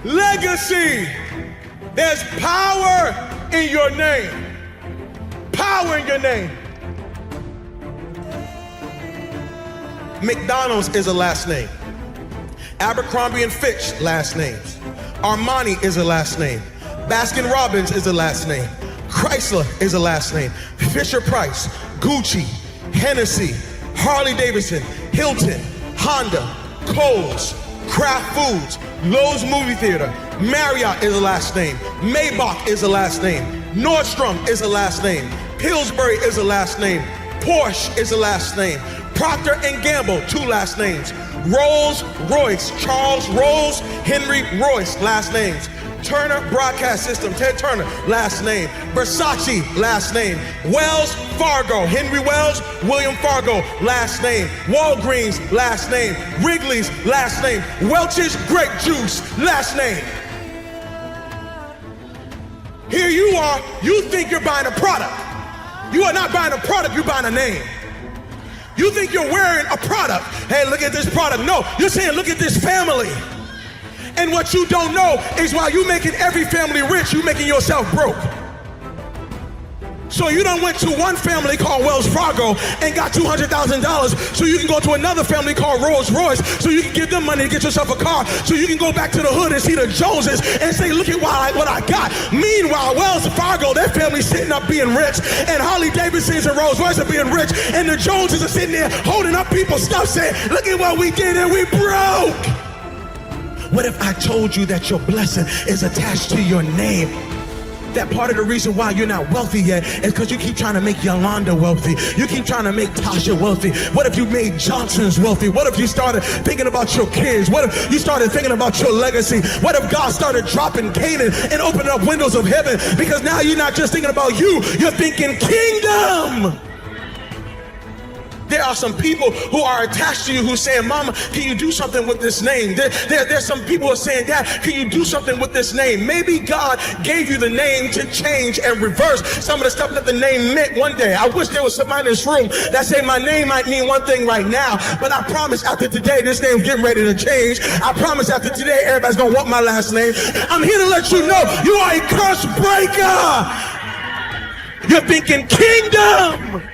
Legacy. There's power in your name. Power in your name. McDonald's is a last name. Abercrombie and Fitch, last names. Armani is a last name. Baskin Robbins is a last name. Chrysler is a last name. Fisher Price, Gucci, Hennessy, Harley Davidson, Hilton, Honda, Kohl's, Kraft Foods, Lowe's Movie Theater, Marriott is a last name. Maybach is a last name. Nordstrom is a last name. Pillsbury is a last name. Porsche is a last name. Procter & Gamble, 2 last names. Rolls Royce, Charles Rolls, Henry Royce, last names. Turner Broadcast System, Ted Turner, last name. Versace, last name. Wells Fargo, Henry Wells, William Fargo, last name. Walgreens, last name. Wrigley's, last name. Welch's Grape Juice, last name. Here you are, you think you're buying a product. You are not buying a product, you're buying a name. You think you're wearing a product. Hey, look at this product. No, you're saying, look at this family. And what you don't know is while you're making every family rich, you're making yourself broke. So you done went to one family called Wells Fargo and got $200,000 so you can go to another family called Rolls Royce so you can give them money to get yourself a car so you can go back to the hood and see the Joneses and say, look at what I got. Meanwhile, Wells Fargo, their family's sitting up being rich, and Harley Davidsons and Rolls Royce are being rich, and the Joneses are sitting there holding up people's stuff saying, look at what we did and we broke. What if I told you that your blessing is attached to your name? That part of the reason why you're not wealthy yet is because you keep trying to make Yolanda wealthy. You keep trying to make Tasha wealthy. What if you made Johnson's wealthy? What if you started thinking about your kids? What if you started thinking about your legacy? What if God started dropping Canaan and opening up windows of heaven? Because now you're not just thinking about you, you're thinking kingdom. There are some people who are attached to you who are saying, Mama, can you do something with this name? There's some people who are saying, Dad, can you do something with this name? Maybe God gave you the name to change and reverse some of the stuff that the name meant one day. I wish there was somebody in this room that say my name might mean one thing right now, but I promise after today, this name's getting ready to change. I promise after today, everybody's gonna want my last name. I'm here to let you know, you are a curse breaker. You're thinking kingdom.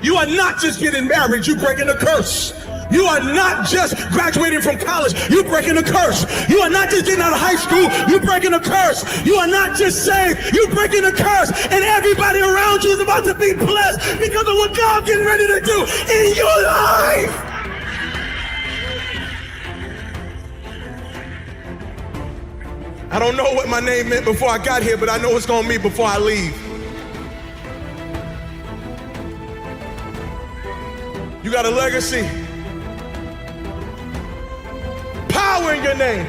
You are not just getting married, you're breaking a curse. You are not just graduating from college, you're breaking a curse. You are not just getting out of high school, you're breaking a curse. You are not just saved, you're breaking a curse. And everybody around you is about to be blessed because of what God's getting ready to do in your life. I don't know what my name meant before I got here, but I know what's gonna mean before I leave. You got a legacy. Power in your name.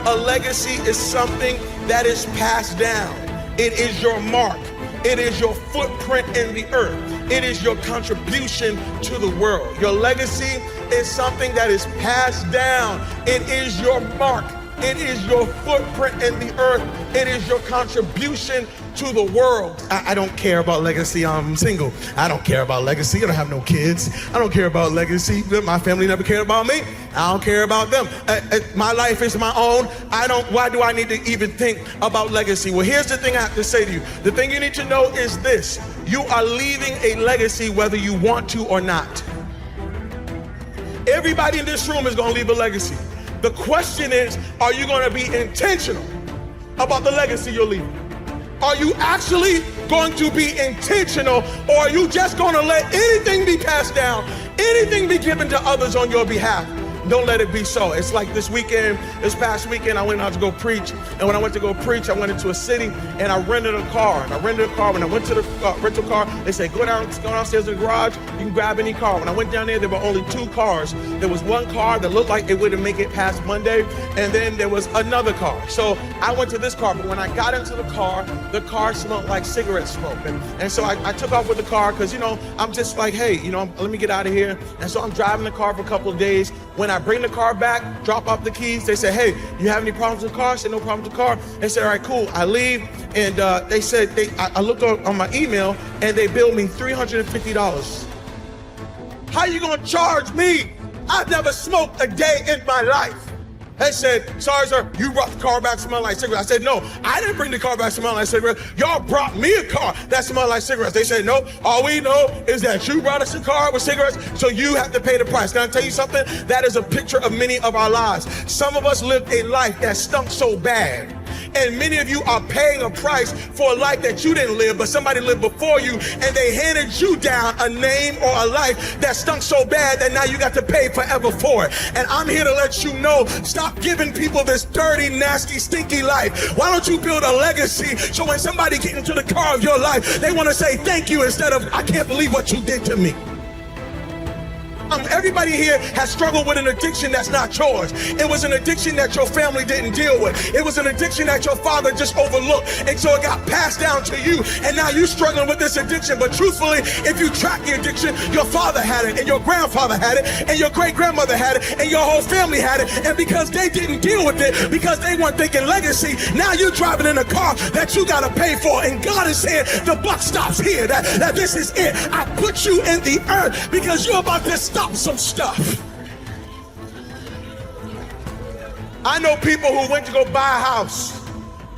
A legacy is something that is passed down. It is your mark. It is your footprint in the earth. It is your contribution to the world. Your legacy is something that is passed down. It is your mark. It is your footprint in the earth. It is your contribution to the world. I don't care about legacy. I'm single. I don't care about legacy. I don't have no kids. I don't care about legacy. My family never cared about me. I don't care about them. My life is my own. Why do I need to even think about legacy? Well, here's the thing I have to say to you. The thing you need to know is this. You are leaving a legacy whether you want to or not. Everybody in this room is going to leave a legacy. The question is, are you going to be intentional about the legacy you're leaving? Are you actually going to be intentional, or are you just going to let anything be passed down, anything be given to others on your behalf? Don't let it be so. It's like this past weekend, I went out to go preach. And when I went to go preach, I went into a city and I rented a car. When I went to the rental car, they said, go downstairs in the garage, you can grab any car. When I went down there were only 2 cars. There was one car that looked like it wouldn't make it past Monday. And then there was another car. So I went to this car, but when I got into the car smelled like cigarette smoke. And so I took off with the car because, I'm just like, hey, let me get out of here. And so I'm driving the car for a couple of days. When I bring the car back, drop off the keys, they say, hey, you have any problems with the car? I said, no problem with the car. They said, all right, cool. I leave, and they said, I looked on my email, and they billed me $350. How you gonna charge me I've never smoked a day in my life. They said, sorry, sir, you brought the car back smelling like cigarettes. I said, no, I didn't bring the car back smelling like cigarettes. Y'all brought me a car that smelled like cigarettes. They said, no, all we know is that you brought us a car with cigarettes, so you have to pay the price. Can I tell you something? That is a picture of many of our lives. Some of us lived a life that stunk so bad. And many of you are paying a price for a life that you didn't live, but somebody lived before you, and they handed you down a name or a life that stunk so bad that now you got to pay forever for it. And I'm here to let you know, stop giving people this dirty, nasty, stinky life. Why don't you build a legacy so when somebody gets into the car of your life, they want to say thank you instead of, I can't believe what you did to me. Everybody here has struggled with an addiction that's not yours. It was an addiction that your family didn't deal with. It was an addiction that your father just overlooked. And so it got passed down to you. And now you're struggling with this addiction. But truthfully, if you track the addiction, your father had it, and your grandfather had it, and your great-grandmother had it, and your whole family had it. And because they didn't deal with it, because they weren't thinking legacy, now you're driving in a car that you got to pay for. And God is saying, the buck stops here, that this is it. I put you in the earth because you're about to stop some stuff. I know people who went to go buy a house.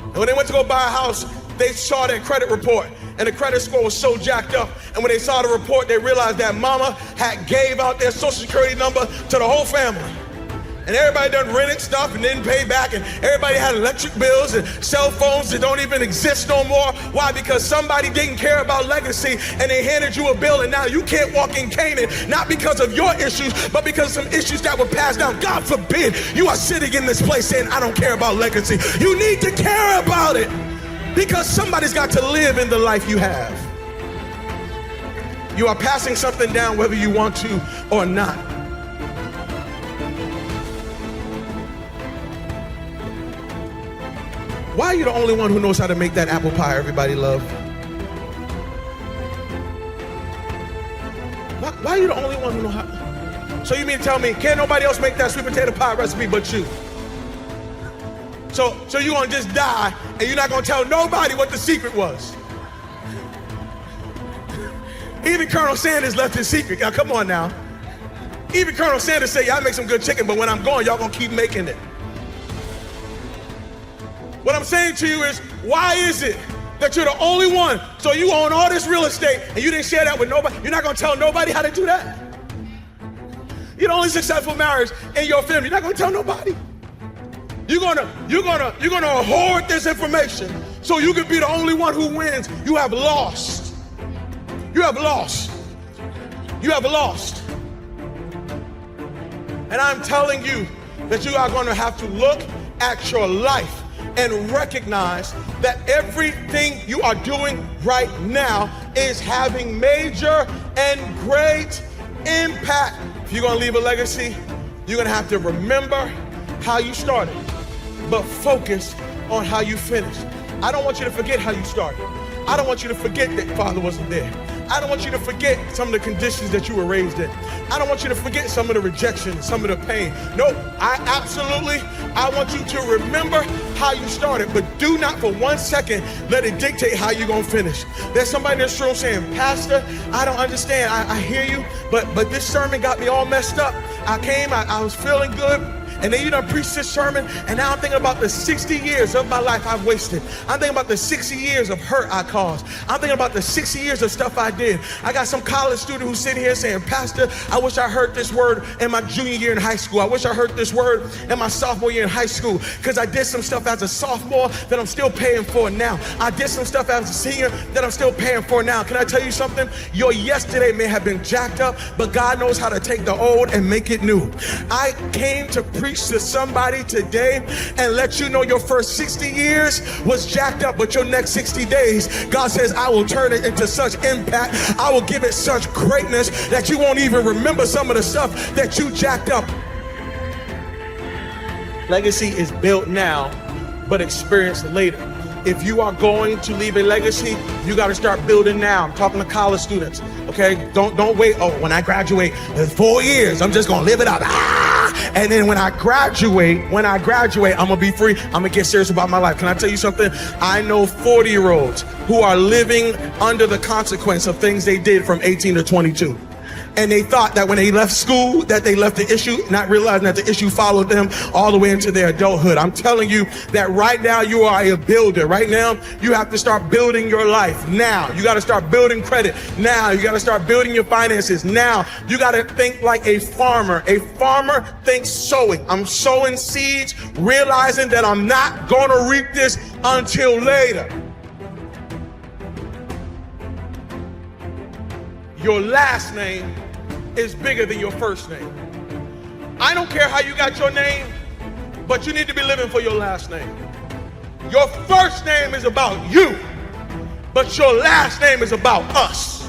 And when they went to go buy a house, they saw their credit report, and the credit score was so jacked up. And when they saw the report, they realized that mama had gave out their social security number to the whole family. And everybody done rented stuff and didn't pay back, and everybody had electric bills and cell phones that don't even exist no more. Why? Because somebody didn't care about legacy, and they handed you a bill, and now you can't walk in Canaan, not because of your issues, but because of some issues that were passed down. God forbid you are sitting in this place saying, I don't care about legacy. You need to care about it, because somebody's got to live in the life you have. You are passing something down whether you want to or not. Why are you the only one who knows how to make that apple pie everybody loves? Why are you the only one who knows how? So you mean to tell me, can't nobody else make that sweet potato pie recipe but you? So you're gonna just die and you're not gonna tell nobody what the secret was? Even Colonel Sanders left his secret. Now come on now. Even Colonel Sanders said, y'all make some good chicken, but when I'm gone, y'all gonna keep making it. What I'm saying to you is, why is it that you're the only one? So you own all this real estate and you didn't share that with nobody. You're not gonna tell nobody how to do that. You're the only successful marriage in your family. You're not gonna tell nobody. You're gonna hoard this information so you can be the only one who wins. You have lost. You have lost. You have lost. And I'm telling you that you are gonna have to look at your life and recognize that everything you are doing right now is having major and great impact. If you're gonna leave a legacy, you're gonna have to remember how you started, but focus on how you finished. I don't want you to forget how you started. I don't want you to forget that father wasn't there. I don't want you to forget some of the conditions that you were raised in. I don't want you to forget some of the rejection, some of the pain. No, I want you to remember how you started, but do not for 1 second let it dictate how you're gonna finish. There's somebody in this room saying, Pastor, I don't understand. I hear you, but this sermon got me all messed up. I was feeling good. And then you done preached this sermon, and now I'm thinking about the 60 years of my life I've wasted. I'm thinking about the 60 years of hurt I caused. I'm thinking about the 60 years of stuff I did. I got some college student who's sitting here saying, Pastor, I wish I heard this word in my junior year in high school. I wish I heard this word in my sophomore year in high school, because I did some stuff as a sophomore that I'm still paying for now. I did some stuff as a senior that I'm still paying for now. Can I tell you something? Your yesterday may have been jacked up, but God knows how to take the old and make it new. I came to preach to somebody today and let you know your first 60 years was jacked up, but your next 60 days, God says, I will turn it into such impact. I will give it such greatness that you won't even remember some of the stuff that you jacked up. Legacy is built now, but experienced later. If you are going to leave a legacy, you got to start building now. I'm talking to college students, okay? Don't wait. Oh, when I graduate, in 4 years, I'm just going to live it up. And then when I graduate, I'm gonna be free. I'm gonna get serious about my life. Can I tell you something? I know 40-year-olds who are living under the consequence of things they did from 18 to 22. and they thought that when they left school that they left the issue, not realizing that the issue followed them all the way into their adulthood. I'm telling you that right now you are a builder. Right now you have to start building your life. Now you got to start building credit. Now you got to start building your finances. Now you got to think like a farmer. A farmer thinks sowing. I'm sowing seeds, realizing that I'm not going to reap this until later. Your last name is bigger than your first name. I don't care how you got your name, but you need to be living for your last name. Your first name is about you, but your last name is about us.